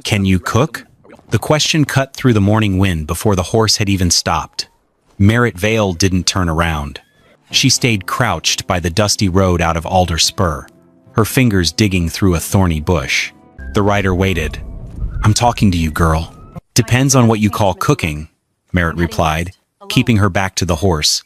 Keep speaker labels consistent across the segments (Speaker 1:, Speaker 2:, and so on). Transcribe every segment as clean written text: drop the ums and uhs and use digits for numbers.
Speaker 1: "Can you cook?" The question cut through the morning wind before the horse had even stopped. Merritt Vale didn't turn around. She stayed crouched by the dusty road out of Alder Spur, her fingers digging through a thorny bush. The rider waited. "I'm talking to you, girl." "Depends on what you call cooking," Merritt replied, keeping her back to the horse.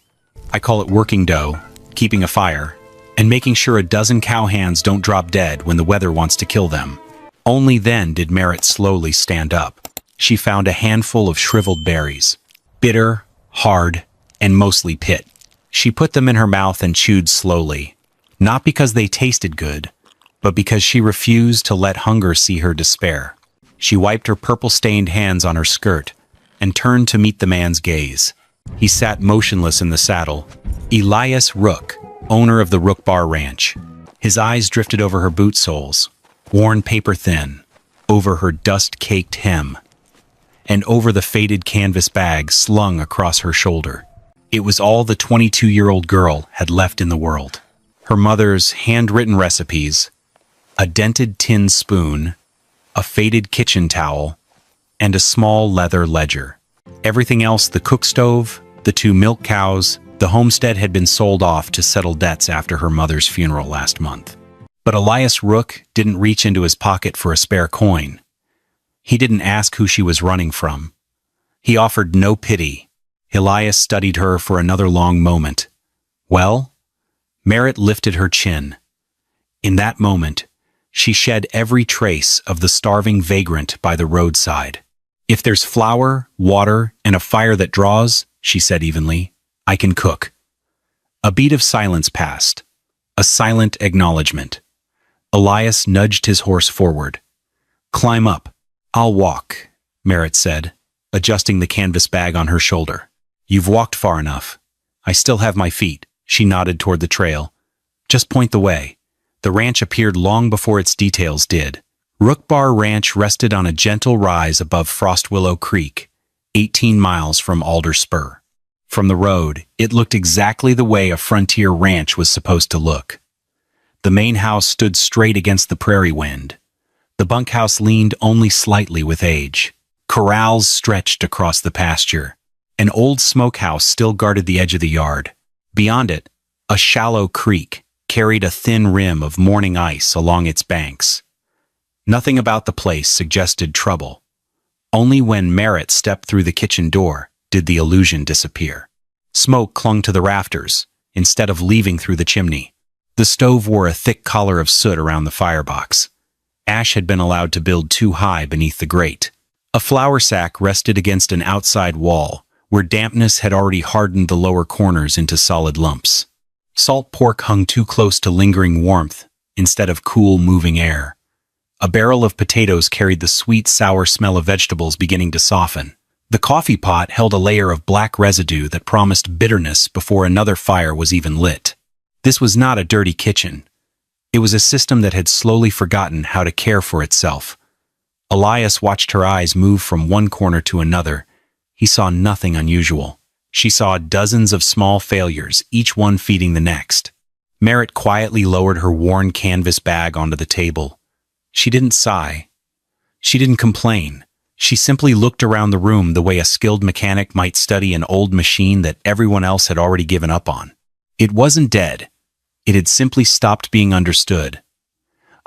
Speaker 1: "I call it working dough, keeping a fire, and making sure a dozen cowhands don't drop dead when the weather wants to kill them." Only then did Merritt slowly stand up. She found a handful of shriveled berries, bitter, hard, and mostly pit. She put them in her mouth and chewed slowly, not because they tasted good, but because she refused to let hunger see her despair. She wiped her purple-stained hands on her skirt and turned to meet the man's gaze. He sat motionless in the saddle, Elias Rook, owner of the Rook Bar Ranch. His eyes drifted over her boot soles, worn paper-thin, over her dust-caked hem, and over the faded canvas bag slung across her shoulder. It was all the 22-year-old girl had left in the world. Her mother's handwritten recipes, a dented tin spoon, a faded kitchen towel, and a small leather ledger. Everything else, the cook stove, the 2 milk cows, the homestead, had been sold off to settle debts after her mother's funeral last month. But Elias Rook didn't reach into his pocket for a spare coin. He didn't ask who she was running from. He offered no pity. Elias studied her for another long moment. "Well?" Merritt lifted her chin. In that moment, she shed every trace of the starving vagrant by the roadside. "If there's flour, water, and a fire that draws," she said evenly, "I can cook." A beat of silence passed, a silent acknowledgement. Elias nudged his horse forward. "Climb up. I'll walk," Merritt said, adjusting the canvas bag on her shoulder. "You've walked far enough. I still have my feet." She nodded toward the trail. "Just point the way." The ranch appeared long before its details did. Rook Bar Ranch rested on a gentle rise above Frost Willow Creek, 18 miles from Alder Spur. From the road, it looked exactly the way a frontier ranch was supposed to look. The main house stood straight against the prairie wind. The bunkhouse leaned only slightly with age. Corrals stretched across the pasture. An old smokehouse still guarded the edge of the yard. Beyond it, a shallow creek carried a thin rim of morning ice along its banks. Nothing about the place suggested trouble. Only when Merritt stepped through the kitchen door did the illusion disappear. Smoke clung to the rafters, instead of leaving through the chimney. The stove wore a thick collar of soot around the firebox. Ash had been allowed to build too high beneath the grate. A flour sack rested against an outside wall, where dampness had already hardened the lower corners into solid lumps. Salt pork hung too close to lingering warmth, instead of cool, moving air. A barrel of potatoes carried the sweet, sour smell of vegetables beginning to soften. The coffee pot held a layer of black residue that promised bitterness before another fire was even lit. This was not a dirty kitchen. It was a system that had slowly forgotten how to care for itself. Elias watched her eyes move from one corner to another. He saw nothing unusual. She saw dozens of small failures, each one feeding the next. Merritt quietly lowered her worn canvas bag onto the table. She didn't sigh. She didn't complain. She simply looked around the room the way a skilled mechanic might study an old machine that everyone else had already given up on. It wasn't dead. It had simply stopped being understood.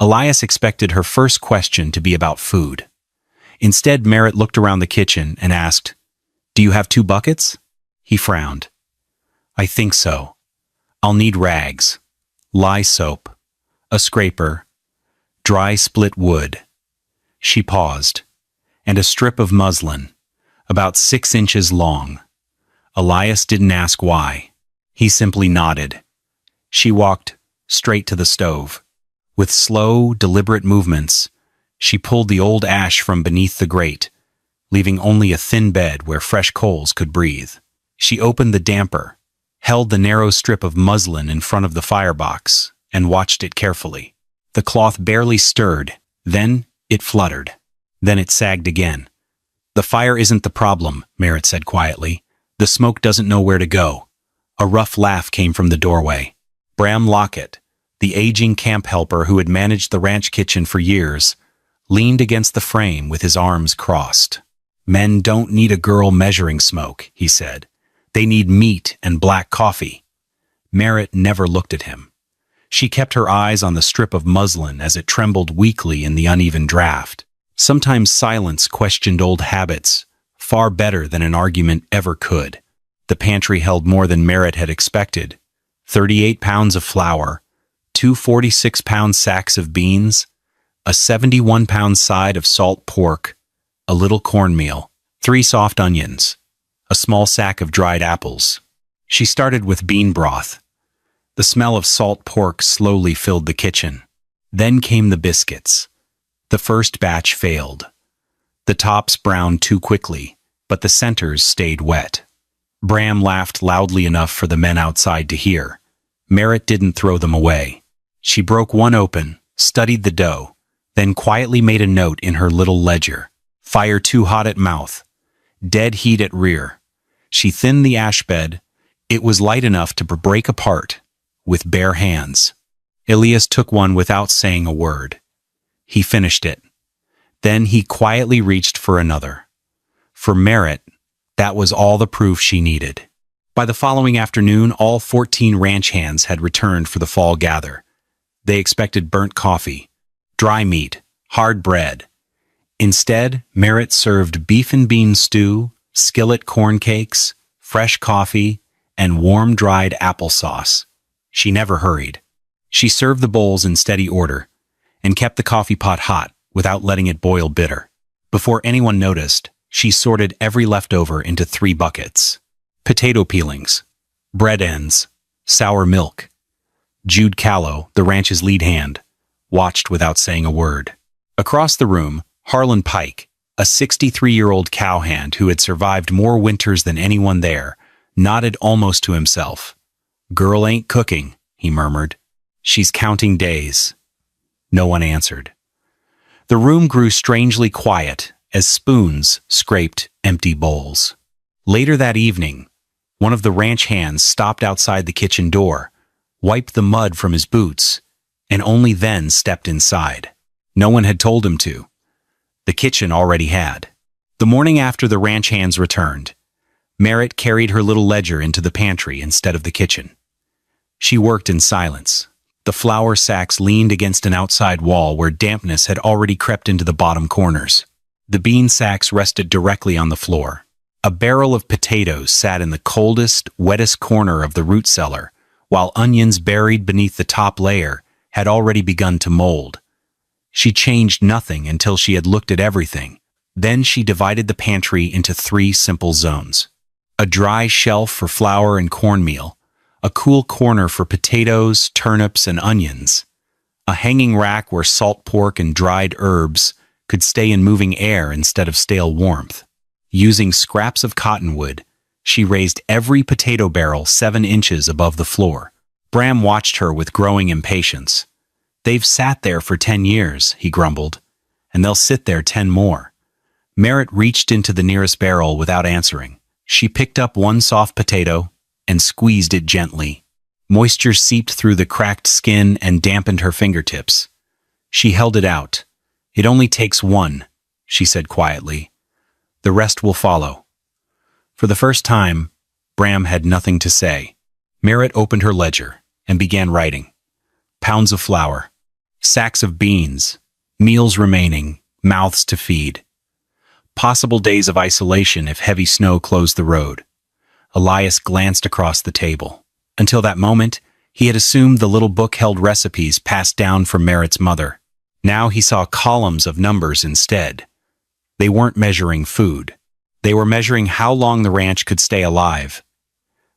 Speaker 1: Elias expected her first question to be about food. Instead, Merritt looked around the kitchen and asked, "Do you have 2 buckets?" He frowned. "I think so. I'll need rags, lye soap, a scraper, dry split wood." She paused. "And a strip of muslin, about 6 inches long." Elias didn't ask why. He simply nodded. She walked straight to the stove. With slow, deliberate movements, she pulled the old ash from beneath the grate, leaving only a thin bed where fresh coals could breathe. She opened the damper, held the narrow strip of muslin in front of the firebox, and watched it carefully. The cloth barely stirred, then it fluttered. Then it sagged again. "The fire isn't the problem," Merritt said quietly. "The smoke doesn't know where to go." A rough laugh came from the doorway. Bram Lockett, the aging camp helper who had managed the ranch kitchen for years, leaned against the frame with his arms crossed. "Men don't need a girl measuring smoke," he said. "They need meat and black coffee." Merritt never looked at him. She kept her eyes on the strip of muslin as it trembled weakly in the uneven draft. Sometimes silence questioned old habits far better than an argument ever could. The pantry held more than Merritt had expected. 38 pounds of flour, 2 46-pound sacks of beans, a 71-pound side of salt pork, a little cornmeal, 3 soft onions, a small sack of dried apples. She started with bean broth. The smell of salt pork slowly filled the kitchen. Then came the biscuits. The first batch failed. The tops browned too quickly, but the centers stayed wet. Bram laughed loudly enough for the men outside to hear. Merritt didn't throw them away. She broke one open, studied the dough, then quietly made a note in her little ledger. Fire too hot at mouth. Dead heat at rear. She thinned the ash bed. It was light enough to break apart with bare hands. Elias took one without saying a word. He finished it. Then he quietly reached for another. For Merritt, that was all the proof she needed. By the following afternoon, all 14 ranch hands had returned for the fall gather. They expected burnt coffee, dry meat, hard bread. Instead, Merritt served beef and bean stew, skillet corn cakes, fresh coffee, and warm dried applesauce. She never hurried. She served the bowls in steady order and kept the coffee pot hot without letting it boil bitter. Before anyone noticed, she sorted every leftover into 3 buckets. Potato peelings, bread ends, sour milk. Jude Callow, the ranch's lead hand, watched without saying a word. Across the room, Harlan Pike, a 63-year-old cowhand who had survived more winters than anyone there, nodded almost to himself. "Girl ain't cooking," he murmured. "She's counting days." No one answered. The room grew strangely quiet as spoons scraped empty bowls. Later that evening, one of the ranch hands stopped outside the kitchen door, wiped the mud from his boots, and only then stepped inside. No one had told him to. The kitchen already had. The morning after the ranch hands returned, Merritt carried her little ledger into the pantry instead of the kitchen. She worked in silence. The flour sacks leaned against an outside wall where dampness had already crept into the bottom corners. The bean sacks rested directly on the floor. A barrel of potatoes sat in the coldest, wettest corner of the root cellar, while onions buried beneath the top layer had already begun to mold. She changed nothing until she had looked at everything. Then she divided the pantry into 3 simple zones. A dry shelf for flour and cornmeal, a cool corner for potatoes, turnips, and onions, a hanging rack where salt pork and dried herbs could stay in moving air instead of stale warmth. Using scraps of cottonwood, she raised every potato barrel 7 inches above the floor. Bram watched her with growing impatience. "They've sat there for 10 years, he grumbled, "and they'll sit there 10 more. Merritt reached into the nearest barrel without answering. She picked up one soft potato and squeezed it gently. Moisture seeped through the cracked skin and dampened her fingertips. She held it out. "It only takes one," she said quietly. "The rest will follow." For the first time, Bram had nothing to say. Merritt opened her ledger and began writing. Pounds of flour, sacks of beans, meals remaining, mouths to feed. Possible days of isolation if heavy snow closed the road. Elias glanced across the table. Until that moment, he had assumed the little book held recipes passed down from Merritt's mother. Now he saw columns of numbers instead. They weren't measuring food. They were measuring how long the ranch could stay alive.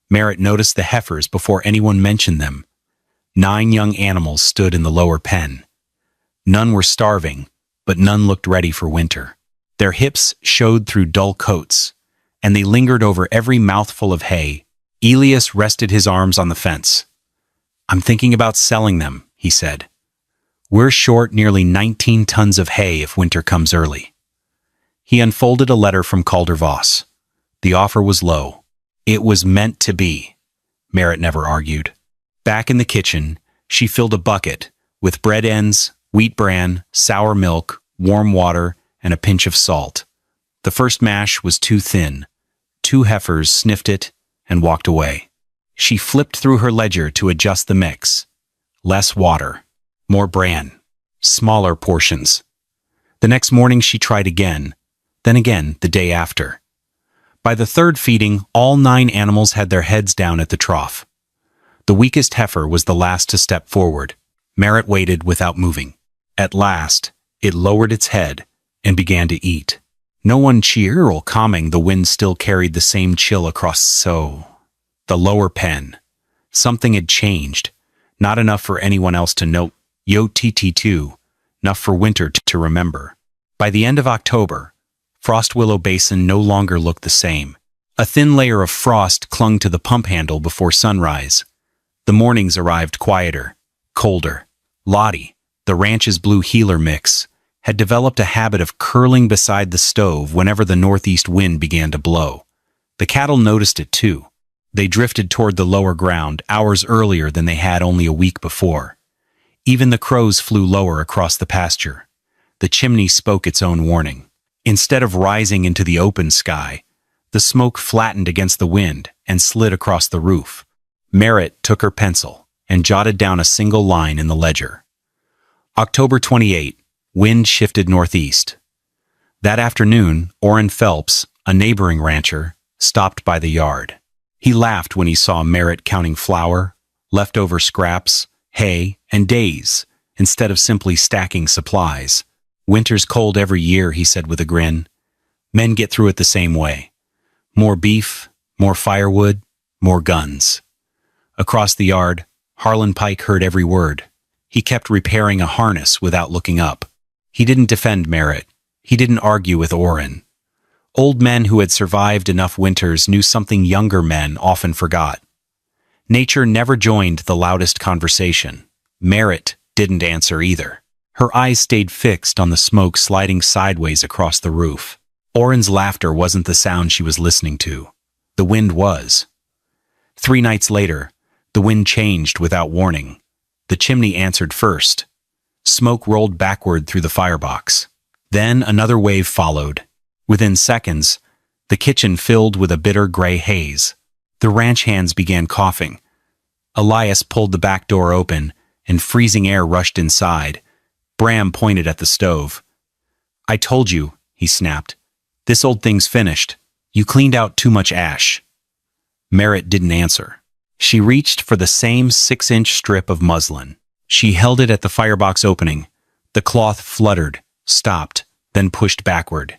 Speaker 1: Merritt noticed the heifers before anyone mentioned them. 9 young animals stood in the lower pen. None were starving, but none looked ready for winter. Their hips showed through dull coats, and they lingered over every mouthful of hay. Elias rested his arms on the fence. "I'm thinking about selling them," he said. "We're short nearly 19 tons of hay if winter comes early." He unfolded a letter from Calder Voss. The offer was low. It was meant to be. Merritt never argued. Back in the kitchen, she filled a bucket with bread ends, wheat bran, sour milk, warm water, and a pinch of salt. The first mash was too thin. 2 heifers sniffed it and walked away. She flipped through her ledger to adjust the mix. Less water, more bran, smaller portions. The next morning she tried again, then again the day after. By the third feeding, all 9 animals had their heads down at the trough. The weakest heifer was the last to step forward. Merritt waited without moving. At last, it lowered its head and began to eat. No one cheered or calming, the wind still carried the same chill across the lower pen. Something had changed, not enough for anyone else to note. Yo TT2, enough for Winter to remember. By the end of October, Frost Willow Basin no longer looked the same. A thin layer of frost clung to the pump handle before sunrise. The mornings arrived quieter, colder. Lottie, the ranch's blue heeler mix, had developed a habit of curling beside the stove whenever the northeast wind began to blow. The cattle noticed it too. They drifted toward the lower ground hours earlier than they had only a week before. Even the crows flew lower across the pasture. The chimney spoke its own warning. Instead of rising into the open sky, the smoke flattened against the wind and slid across the roof. Merritt took her pencil and jotted down a single line in the ledger. October 28, wind shifted northeast. That afternoon, Orrin Phelps, a neighboring rancher, stopped by the yard. He laughed when he saw Merritt counting flour, leftover scraps, hay, and days, instead of simply stacking supplies. Winter's cold every year, he said with a grin. Men get through it the same way. More beef, more firewood, more guns. Across the yard, Harlan Pike heard every word. He kept repairing a harness without looking up. He didn't defend Merritt. He didn't argue with Orrin. Old men who had survived enough winters knew something younger men often forgot. Nature never joined the loudest conversation. Merritt didn't answer either. Her eyes stayed fixed on the smoke sliding sideways across the roof. Orrin's laughter wasn't the sound she was listening to. The wind was. 3 nights later, the wind changed without warning. The chimney answered first. Smoke rolled backward through the firebox. Then another wave followed. Within seconds, the kitchen filled with a bitter gray haze. The ranch hands began coughing. Elias pulled the back door open, and freezing air rushed inside. Bram pointed at the stove. "I told you," he snapped. "This old thing's finished. You cleaned out too much ash." Merritt didn't answer. She reached for the same 6-inch strip of muslin. She held it at the firebox opening. The cloth fluttered, stopped, then pushed backward.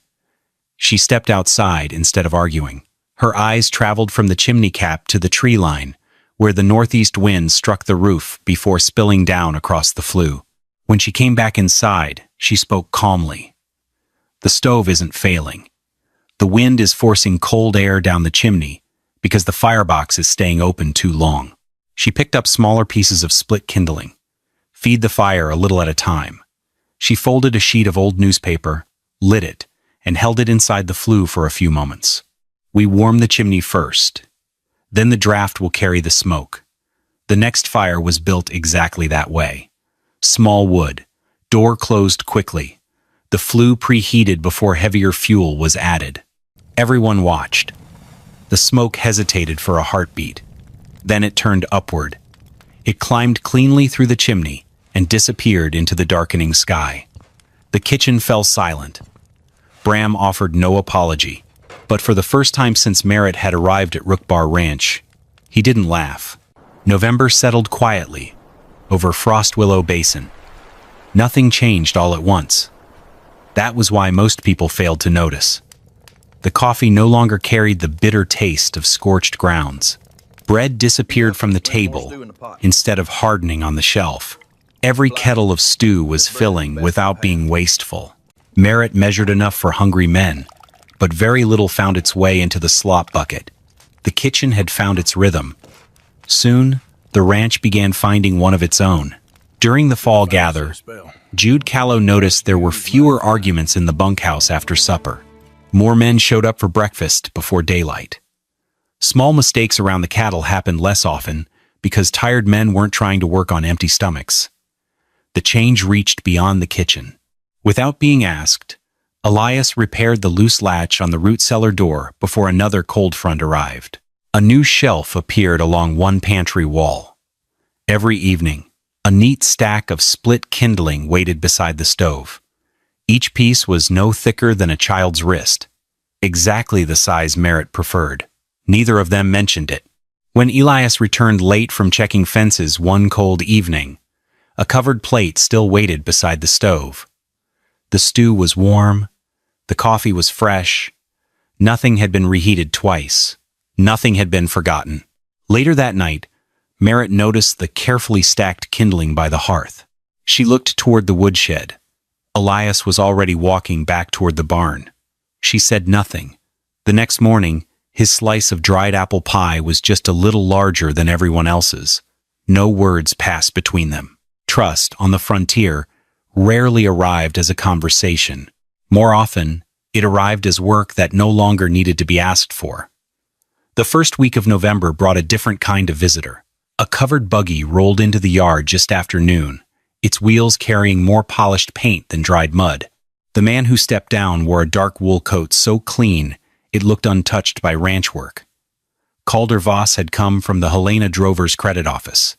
Speaker 1: She stepped outside instead of arguing. Her eyes traveled from the chimney cap to the tree line, where the northeast wind struck the roof before spilling down across the flue. When she came back inside, she spoke calmly. "The stove isn't failing. The wind is forcing cold air down the chimney because the firebox is staying open too long." She picked up smaller pieces of split kindling. Feed the fire a little at a time. She folded a sheet of old newspaper, lit it, and held it inside the flue for a few moments. "We warm the chimney first. Then the draft will carry the smoke." The next fire was built exactly that way. Small wood, door closed quickly. The flue preheated before heavier fuel was added. Everyone watched. The smoke hesitated for a heartbeat. Then it turned upward. It climbed cleanly through the chimney and disappeared into the darkening sky. The kitchen fell silent. Bram offered no apology, but for the first time since Merritt had arrived at Rookbar Ranch, he didn't laugh. November settled quietly over Frost Willow Basin. Nothing changed all at once. That was why most people failed to notice. The coffee no longer carried the bitter taste of scorched grounds. Bread disappeared from the table instead of hardening on the shelf. Every kettle of stew was filling without being wasteful. Merritt measured enough for hungry men, but very little found its way into the slop bucket. The kitchen had found its rhythm. Soon, the ranch began finding one of its own. During the fall gather, Jude Callow noticed there were fewer arguments in the bunkhouse after supper. More men showed up for breakfast before daylight. Small mistakes around the cattle happened less often because tired men weren't trying to work on empty stomachs. The change reached beyond the kitchen. Without being asked, Elias repaired the loose latch on the root cellar door before another cold front arrived. A new shelf appeared along one pantry wall. Every evening, a neat stack of split kindling waited beside the stove. Each piece was no thicker than a child's wrist, exactly the size Merritt preferred. Neither of them mentioned it. When Elias returned late from checking fences one cold evening, a covered plate still waited beside the stove. The stew was warm, the coffee was fresh, nothing had been reheated twice, nothing had been forgotten. Later that night, Merritt noticed the carefully stacked kindling by the hearth. She looked toward the woodshed. Elias was already walking back toward the barn. She said nothing. The next morning, his slice of dried apple pie was just a little larger than everyone else's. No words passed between them. Trust, on the frontier, rarely arrived as a conversation. More often, it arrived as work that no longer needed to be asked for. The first week of November brought a different kind of visitor. A covered buggy rolled into the yard just after noon, its wheels carrying more polished paint than dried mud. The man who stepped down wore a dark wool coat so clean it looked untouched by ranch work. Calder Voss had come from the Helena Drover's credit office.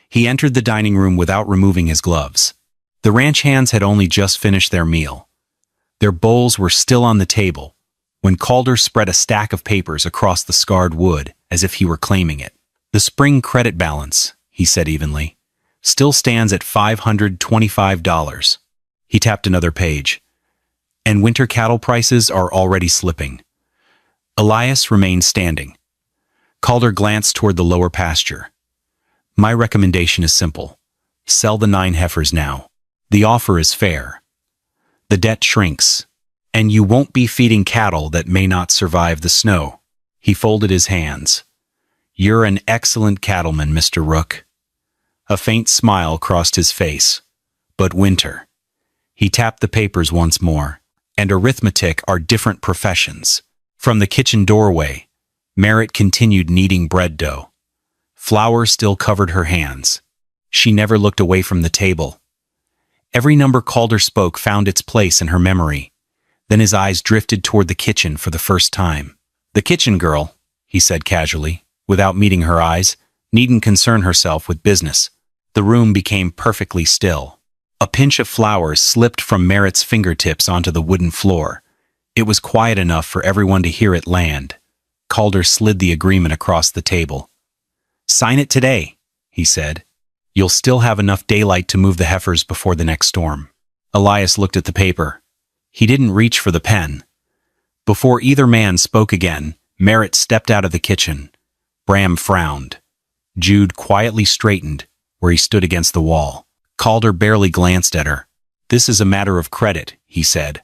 Speaker 1: He entered the dining room without removing his gloves. The ranch hands had only just finished their meal. Their bowls were still on the table when Calder spread a stack of papers across the scarred wood as if he were claiming it. "The spring credit balance," he said evenly, "still stands at $525. He tapped another page. "And winter cattle prices are already slipping." Elias remained standing. Calder glanced toward the lower pasture. "My recommendation is simple. Sell the 9 heifers now. The offer is fair. The debt shrinks, and you won't be feeding cattle that may not survive the snow." He folded his hands. "You're an excellent cattleman, Mr. Rook." A faint smile crossed his face. "But winter." He tapped the papers once more. "And arithmetic are different professions." From the kitchen doorway, Merritt continued kneading bread dough. Flour still covered her hands. She never looked away from the table. Every number Calder spoke found its place in her memory. Then his eyes drifted toward the kitchen for the first time. "The kitchen girl," he said casually, without meeting her eyes, "needn't concern herself with business." The room became perfectly still. A pinch of flour slipped from Merritt's fingertips onto the wooden floor. It was quiet enough for everyone to hear it land. Calder slid the agreement across the table. "Sign it today," he said. "You'll still have enough daylight to move the heifers before the next storm." Elias looked at the paper. He didn't reach for the pen. Before either man spoke again, Merritt stepped out of the kitchen. Bram frowned. Jude quietly straightened, where he stood against the wall. Calder barely glanced at her. "This is a matter of credit," he said.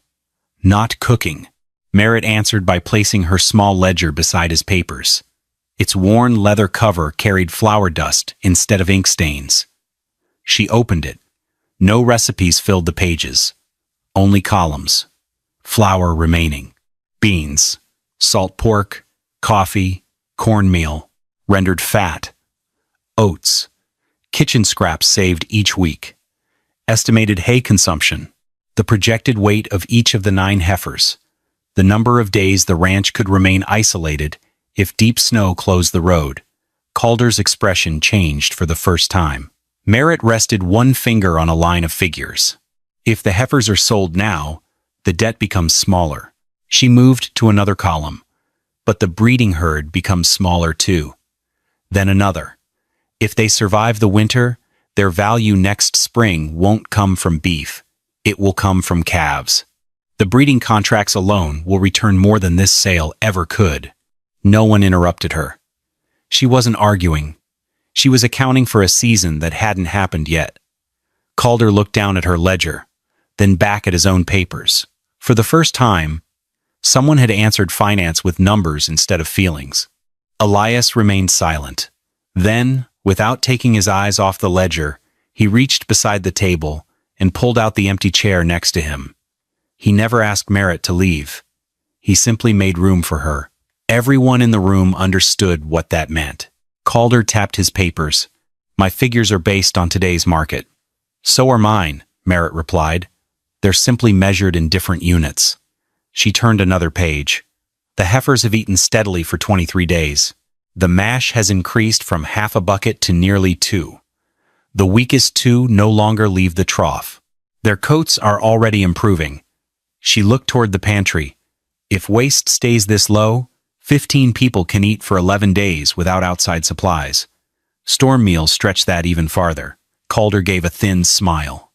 Speaker 1: "Not cooking." Merritt answered by placing her small ledger beside his papers. Its worn leather cover carried flour dust instead of ink stains. She opened it. No recipes filled the pages. Only columns. Flour remaining. Beans. Salt pork. Coffee. Cornmeal. Rendered fat. Oats. Kitchen scraps saved each week. Estimated hay consumption. The projected weight of each of the 9 heifers. The number of days the ranch could remain isolated if deep snow closed the road. Calder's expression changed for the first time. Merritt rested one finger on a line of figures. If the heifers are sold now, the debt becomes smaller. She moved to another column. But the breeding herd becomes smaller too. Then another. If they survive the winter, their value next spring won't come from beef. It will come from calves. The breeding contracts alone will return more than this sale ever could. No one interrupted her. She wasn't arguing. She was accounting for a season that hadn't happened yet. Calder looked down at her ledger, then back at his own papers. For the first time, someone had answered finance with numbers instead of feelings. Elias remained silent. Then, without taking his eyes off the ledger, he reached beside the table and pulled out the empty chair next to him. He never asked Merritt to leave. He simply made room for her. Everyone in the room understood what that meant. Calder tapped his papers. "My figures are based on today's market." "So are mine," Merritt replied. They're simply measured in different units. She turned another page. The heifers have eaten steadily for 23 days. The mash has increased from half a bucket to nearly 2. The weakest 2 no longer leave the trough. Their coats are already improving. She looked toward the pantry. If waste stays this low, 15 people can eat for 11 days without outside supplies. Storm meals stretch that even farther. Calder gave a thin smile.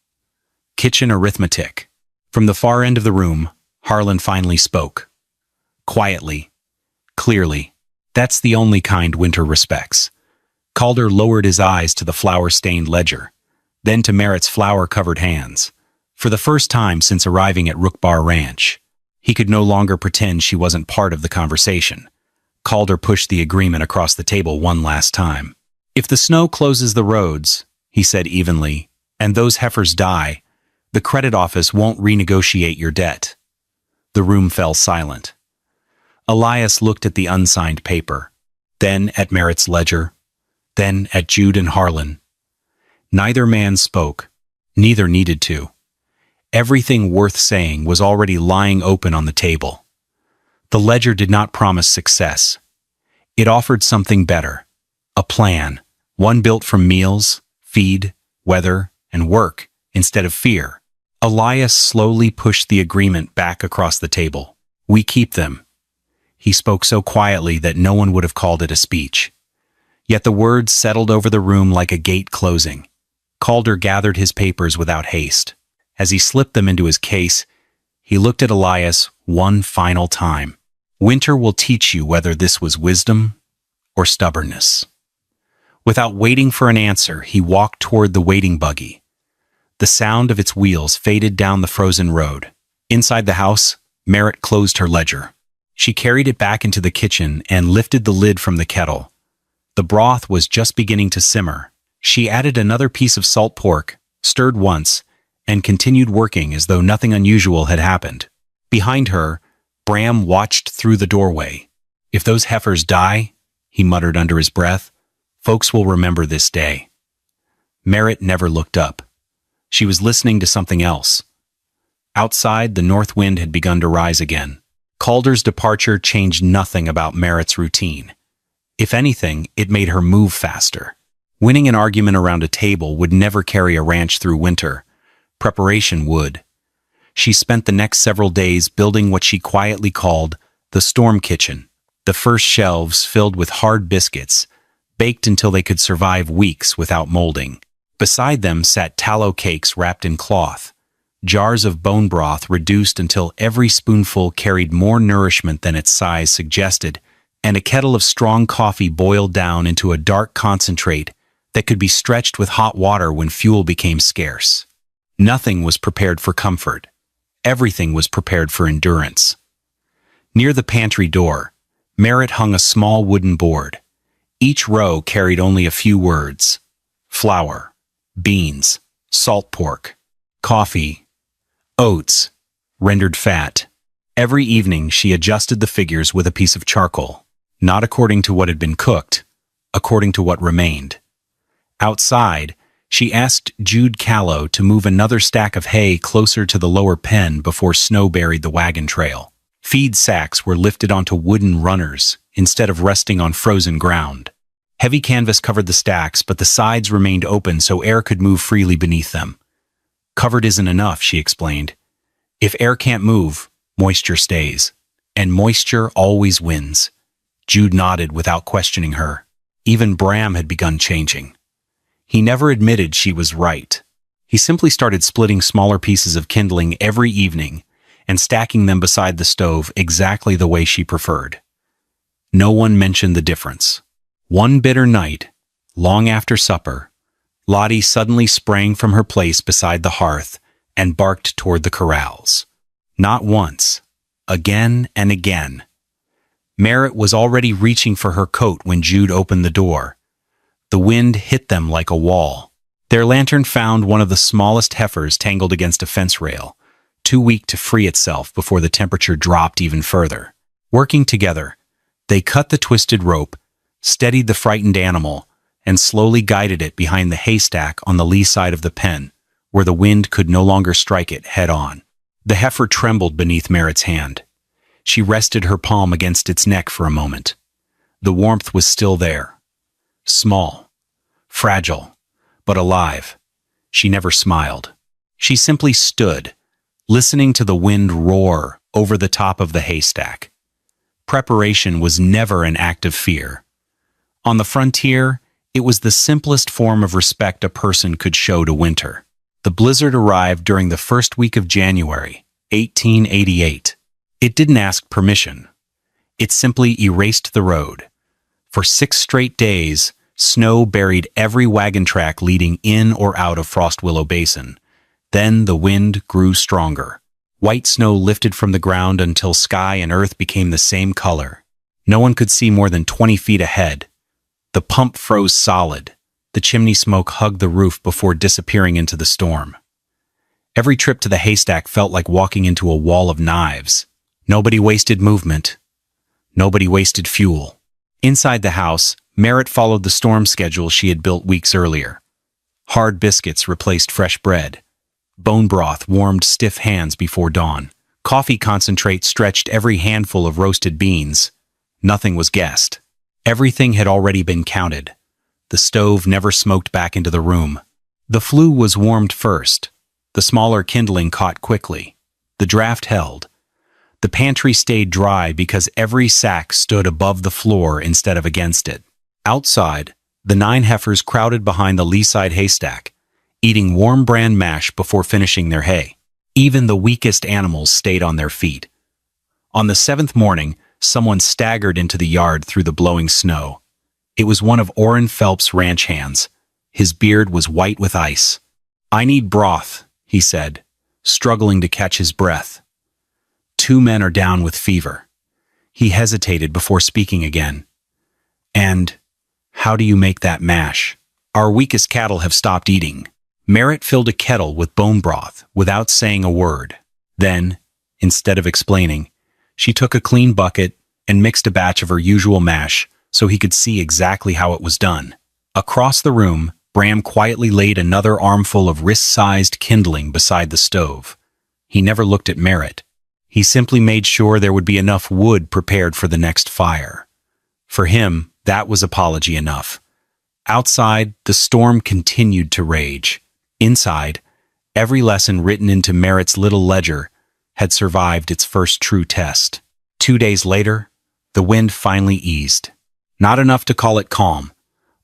Speaker 1: Kitchen arithmetic. From the far end of the room, Harlan finally spoke. Quietly, clearly. That's the only kind Winter respects. Calder lowered his eyes to the flour-stained ledger, then to Merritt's flour-covered hands. For the first time since arriving at Rookbar Ranch, he could no longer pretend she wasn't part of the conversation. Calder pushed the agreement across the table one last time. If the snow closes the roads, he said evenly, and those heifers die, the credit office won't renegotiate your debt. The room fell silent. Elias looked at the unsigned paper, then at Merritt's ledger, then at Jude and Harlan. Neither man spoke. Neither needed to. Everything worth saying was already lying open on the table. The ledger did not promise success. It offered something better. A plan, one built from meals, feed, weather, and work, instead of fear. Elias slowly pushed the agreement back across the table. We keep them. He spoke so quietly that no one would have called it a speech. Yet the words settled over the room like a gate closing. Calder gathered his papers without haste. As he slipped them into his case, he looked at Elias one final time. Winter will teach you whether this was wisdom or stubbornness. Without waiting for an answer, he walked toward the waiting buggy. The sound of its wheels faded down the frozen road. Inside the house, Merritt closed her ledger. She carried it back into the kitchen and lifted the lid from the kettle. The broth was just beginning to simmer. She added another piece of salt pork, stirred once, and continued working as though nothing unusual had happened. Behind her, Bram watched through the doorway. If those heifers die, he muttered under his breath, folks will remember this day. Merritt never looked up. She was listening to something else. Outside, the north wind had begun to rise again. Calder's departure changed nothing about Merritt's routine. If anything, it made her move faster. Winning an argument around a table would never carry a ranch through winter. Preparation would. She spent the next several days building what she quietly called the storm kitchen. The first shelves filled with hard biscuits, baked until they could survive weeks without molding. Beside them sat tallow cakes wrapped in cloth, jars of bone broth reduced until every spoonful carried more nourishment than its size suggested, and a kettle of strong coffee boiled down into a dark concentrate that could be stretched with hot water when fuel became scarce. Nothing was prepared for comfort. Everything was prepared for endurance. Near the pantry door, Merritt hung a small wooden board. Each row carried only a few words: flour, beans, salt pork, coffee, oats, rendered fat. Every evening she adjusted the figures with a piece of charcoal, not according to what had been cooked, according to what remained. Outside, she asked Jude Callow to move another stack of hay closer to the lower pen before snow buried the wagon trail. Feed sacks were lifted onto wooden runners instead of resting on frozen ground. Heavy canvas covered the stacks, but the sides remained open so air could move freely beneath them. Covered isn't enough, she explained. If air can't move, moisture stays. And moisture always wins. Jude nodded without questioning her. Even Bram had begun changing. He never admitted she was right. He simply started splitting smaller pieces of kindling every evening and stacking them beside the stove exactly the way she preferred. No one mentioned the difference. One bitter night, long after supper, Lottie suddenly sprang from her place beside the hearth and barked toward the corrals. Not once, again and again. Merritt was already reaching for her coat when Jude opened the door. The wind hit them like a wall. Their lantern found one of the smallest heifers tangled against a fence rail, too weak to free itself before the temperature dropped even further. Working together, they cut the twisted rope, steadied the frightened animal, and slowly guided it behind the haystack on the lee side of the pen, where the wind could no longer strike it head-on. The heifer trembled beneath Merritt's hand. She rested her palm against its neck for a moment. The warmth was still there. Small, fragile, but alive. She never smiled. She simply stood, listening to the wind roar over the top of the haystack. Preparation was never an act of fear. On the frontier, it was the simplest form of respect a person could show to winter. The blizzard arrived during the first week of January, 1888. It didn't ask permission. It simply erased the road. For 6 straight days, snow buried every wagon track leading in or out of Frost Willow Basin. Then the wind grew stronger. White snow lifted from the ground until sky and earth became the same color. No one could see more than 20 feet ahead. The pump froze solid. The chimney smoke hugged the roof before disappearing into the storm. Every trip to the haystack felt like walking into a wall of knives. Nobody wasted movement. Nobody wasted fuel. Inside the house, Merritt followed the storm schedule she had built weeks earlier. Hard biscuits replaced fresh bread. Bone broth warmed stiff hands before dawn. Coffee concentrate stretched every handful of roasted beans. Nothing was guessed. Everything had already been counted. The stove never smoked back into the room. The flue was warmed first. The smaller kindling caught quickly. The draft held. The pantry stayed dry because every sack stood above the floor instead of against it. Outside, the 9 heifers crowded behind the lee-side haystack, eating warm bran mash before finishing their hay. Even the weakest animals stayed on their feet. On the 7th morning, someone staggered into the yard through the blowing snow. It was one of Orrin Phelps' ranch hands. His beard was white with ice. "I need broth," he said, struggling to catch his breath. 2 men are down with fever." He hesitated before speaking again. "And how do you make that mash? Our weakest cattle have stopped eating." Merritt filled a kettle with bone broth without saying a word. Then, instead of explaining, she took a clean bucket and mixed a batch of her usual mash so he could see exactly how it was done. Across the room, Bram quietly laid another armful of wrist-sized kindling beside the stove. He never looked at Merritt. He simply made sure there would be enough wood prepared for the next fire. For him, that was apology enough. Outside, the storm continued to rage. Inside, every lesson written into Merritt's little ledger had survived its first true test. 2 days later, the wind finally eased. Not enough to call it calm,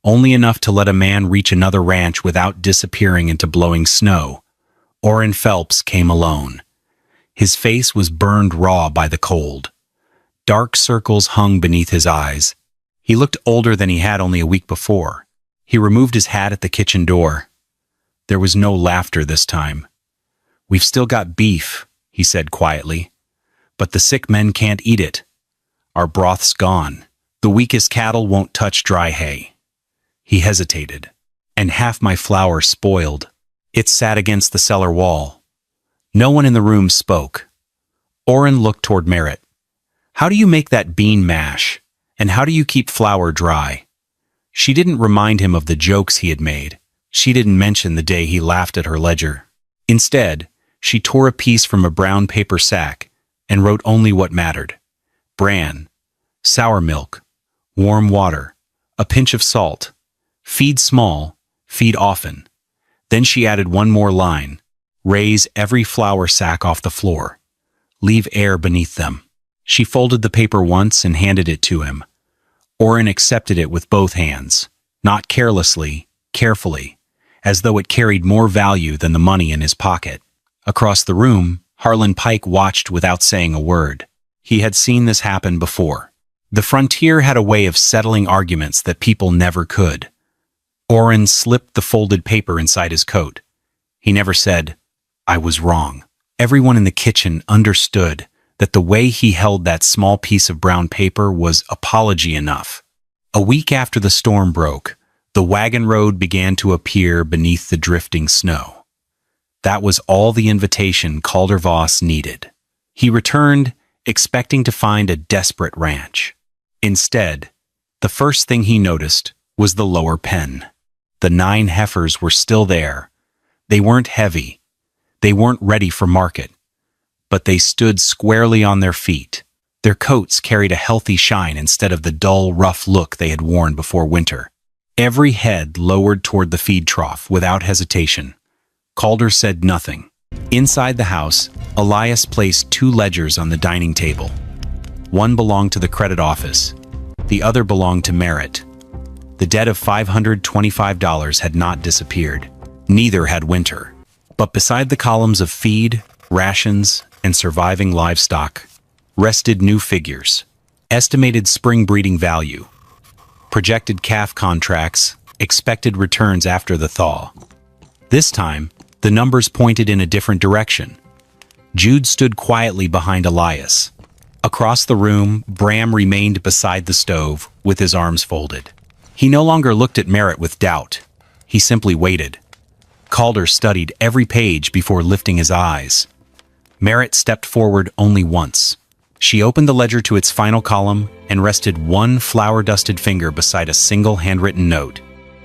Speaker 1: only enough to let a man reach another ranch without disappearing into blowing snow. Orrin Phelps came alone. His face was burned raw by the cold. Dark circles hung beneath his eyes. He looked older than he had only a week before. He removed his hat at the kitchen door. There was no laughter this time. "We've still got beef," he said quietly, "but the sick men can't eat it. Our broth's gone. The weakest cattle won't touch dry hay." He hesitated. "And half my flour spoiled." It sat against the cellar wall. No one in the room spoke. Orrin looked toward Merritt. "How do you make that bean mash? And how do you keep flour dry?" She didn't remind him of the jokes he had made. She didn't mention the day he laughed at her ledger. Instead, she tore a piece from a brown paper sack and wrote only what mattered. Bran, sour milk, warm water, a pinch of salt. Feed small, feed often. Then she added one more line. Raise every flour sack off the floor. Leave air beneath them. She folded the paper once and handed it to him. Orrin accepted it with both hands, not carelessly, carefully, as though it carried more value than the money in his pocket. Across the room, Harlan Pike watched without saying a word. He had seen this happen before. The frontier had a way of settling arguments that people never could. Orrin slipped the folded paper inside his coat. He never said, "I was wrong." Everyone in the kitchen understood that the way he held that small piece of brown paper was apology enough. A week after the storm broke, the wagon road began to appear beneath the drifting snow. That was all the invitation Calder Voss needed. He returned, expecting to find a desperate ranch. Instead, the first thing he noticed was the lower pen. The 9 heifers were still there, They weren't heavy. They weren't ready for market. But they stood squarely on their feet. Their coats carried a healthy shine instead of the dull, rough look they had worn before winter. Every head lowered toward the feed trough without hesitation. Calder said nothing. Inside the house, Elias placed 2 ledgers on the dining table. One belonged to the credit office. The other belonged to Merritt. The debt of $525 had not disappeared. Neither had Winter. But beside the columns of feed, rations, and surviving livestock rested new figures. Estimated spring breeding value, projected calf contracts, expected returns after the thaw. This time, the numbers pointed in a different direction. Jude stood quietly behind Elias. Across the room, Bram remained beside the stove, with his arms folded. He no longer looked at Merritt with doubt. He simply waited. Calder studied every page before lifting his eyes. Merritt stepped forward only once. She opened the ledger to its final column and rested one flour-dusted finger beside a single handwritten note.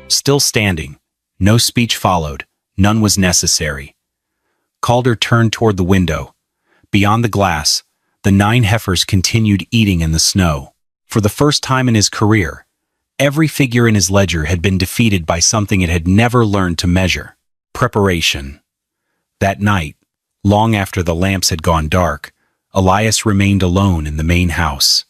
Speaker 1: Still standing. No speech followed. None was necessary. Calder turned toward the window. Beyond the glass, the 9 heifers continued eating in the snow. For the first time in his career, every figure in his ledger had been defeated by something it had never learned to measure. Preparation. That night, long after the lamps had gone dark, Elias remained alone in the main house.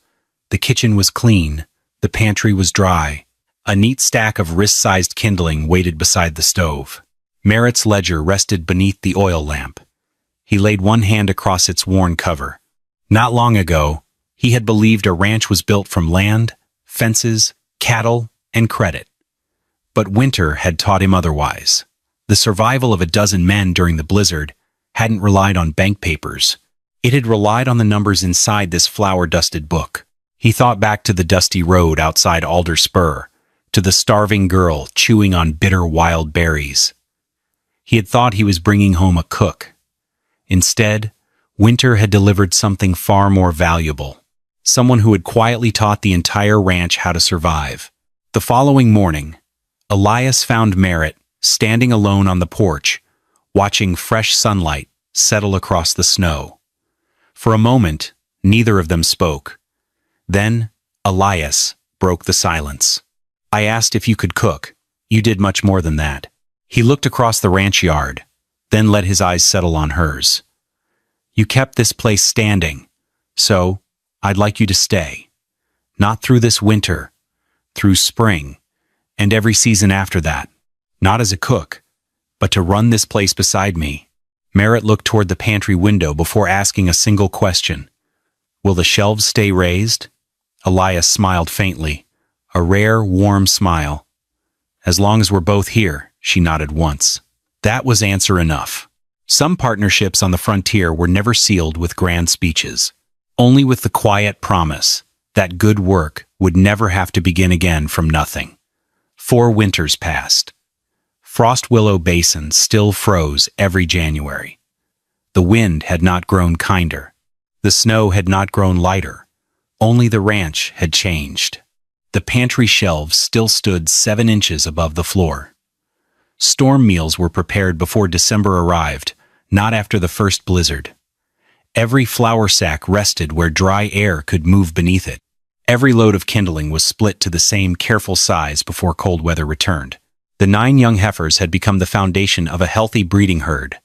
Speaker 1: The kitchen was clean, the pantry was dry. A neat stack of wrist-sized kindling waited beside the stove. Merritt's ledger rested beneath the oil lamp. He laid one hand across its worn cover. Not long ago, he had believed a ranch was built from land, fences, cattle, and credit. But winter had taught him otherwise. The survival of a dozen men during the blizzard hadn't relied on bank papers. It had relied on the numbers inside this flour-dusted book. He thought back to the dusty road outside Alder Spur, to the starving girl chewing on bitter wild berries. He had thought he was bringing home a cook. Instead, winter had delivered something far more valuable. Someone who had quietly taught the entire ranch how to survive. The following morning, Elias found Merritt standing alone on the porch, watching fresh sunlight settle across the snow. For a moment, neither of them spoke. Then, Elias broke the silence. "I asked if you could cook. You did much more than that." He looked across the ranch yard, then let his eyes settle on hers. "You kept this place standing, so I'd like you to stay. Not through this winter, through spring, and every season after that. Not as a cook, but to run this place beside me." Merritt looked toward the pantry window before asking a single question. "Will the shelves stay raised?" Elias smiled faintly, a rare, warm smile. "As long as we're both here," she nodded once. That was answer enough. Some partnerships on the frontier were never sealed with grand speeches, only with the quiet promise that good work would never have to begin again from nothing. 4 winters passed. Frost Willow Basin still froze every January. The wind had not grown kinder. The snow had not grown lighter. Only the ranch had changed. The pantry shelves still stood 7 inches above the floor. Storm meals were prepared before December arrived, not after the first blizzard. Every flour sack rested where dry air could move beneath it. Every load of kindling was split to the same careful size before cold weather returned. The 9 young heifers had become the foundation of a healthy breeding herd.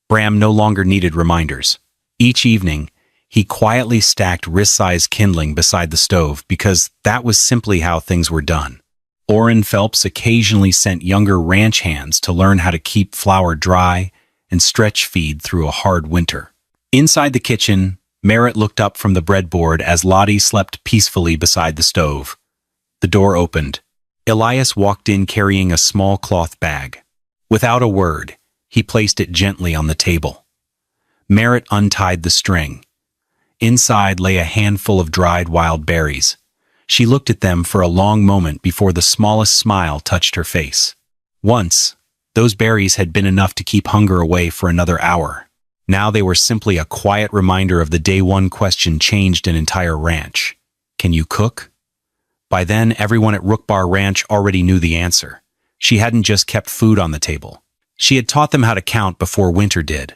Speaker 1: Bram no longer needed reminders. Each evening, he quietly stacked wrist-sized kindling beside the stove because that was simply how things were done. Orrin Phelps occasionally sent younger ranch hands to learn how to keep flour dry and stretch feed through a hard winter. Inside the kitchen, Merritt looked up from the breadboard as Lottie slept peacefully beside the stove. The door opened. Elias walked in carrying a small cloth bag. Without a word, he placed it gently on the table. Merritt untied the string. Inside lay a handful of dried wild berries. She looked at them for a long moment before the smallest smile touched her face. Once, those berries had been enough to keep hunger away for another hour. Now they were simply a quiet reminder of the day one question changed an entire ranch. Can you cook? By then, everyone at Rookbar Ranch already knew the answer. She hadn't just kept food on the table. She had taught them how to count before winter did.